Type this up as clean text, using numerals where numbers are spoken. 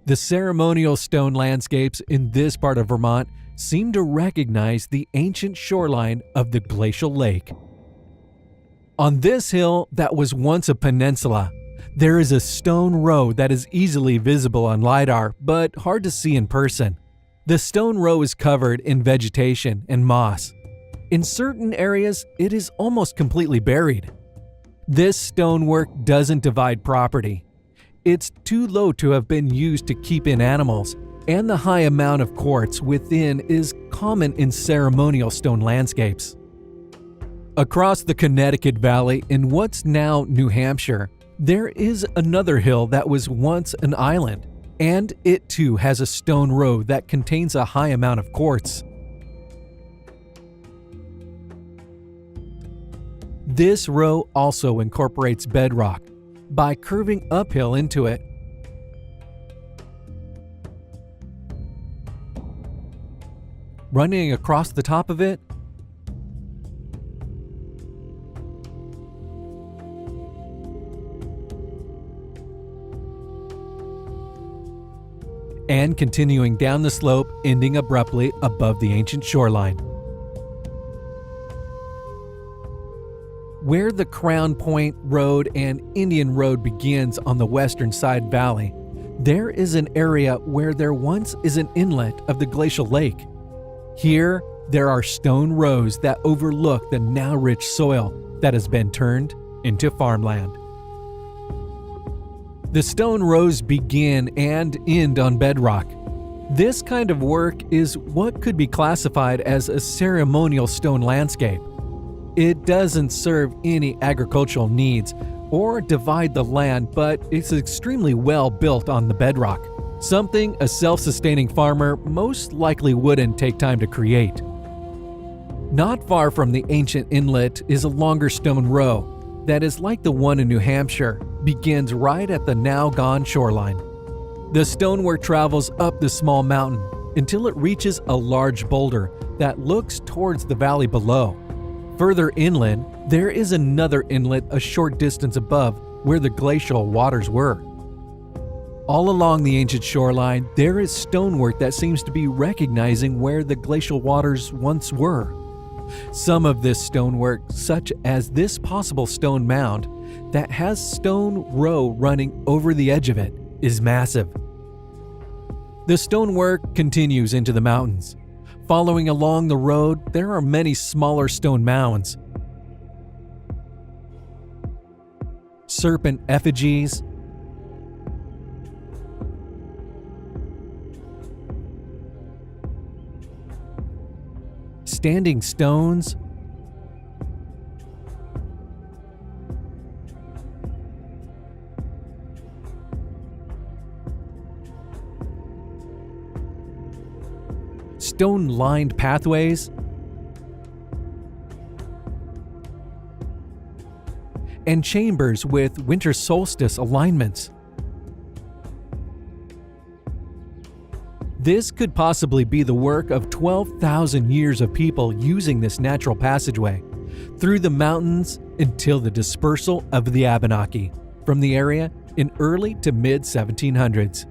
The ceremonial stone landscapes in this part of Vermont seem to recognize the ancient shoreline of the glacial lake. On this hill that was once a peninsula, there is a stone row that is easily visible on LiDAR but hard to see in person. The stone row is covered in vegetation and moss. In certain areas, it is almost completely buried. This stonework doesn't divide property. It's too low to have been used to keep in animals, and the high amount of quartz within is common in ceremonial stone landscapes. Across the Connecticut Valley in what's now New Hampshire, there is another hill that was once an island, and it too has a stone row that contains a high amount of quartz. This row also incorporates bedrock by curving uphill into it. Running across the top of it, and continuing down the slope, ending abruptly above the ancient shoreline. Where the Crown Point Road and Indian Road begins on the western side valley, there is an area where there once is an inlet of the glacial lake. Here, there are stone rows that overlook the now rich soil that has been turned into farmland. The stone rows begin and end on bedrock. This kind of work is what could be classified as a ceremonial stone landscape. It doesn't serve any agricultural needs or divide the land, but it's extremely well built on the bedrock, something a self-sustaining farmer most likely wouldn't take time to create. Not far from the ancient inlet is a longer stone row that is like the one in New Hampshire, begins right at the now gone shoreline. The stonework travels up the small mountain until it reaches a large boulder that looks towards the valley below. Further inland, there is another inlet a short distance above where the glacial waters were. All along the ancient shoreline, there is stonework that seems to be recognizing where the glacial waters once were. Some of this stonework, such as this possible stone mound that has stone row running over the edge of it, is massive. The stonework continues into the mountains. Following along the road, there are many smaller stone mounds, serpent effigies, standing stones, stone-lined pathways, and chambers with winter solstice alignments. This could possibly be the work of 12,000 years of people using this natural passageway through the mountains until the dispersal of the Abenaki from the area in early to mid-1700s.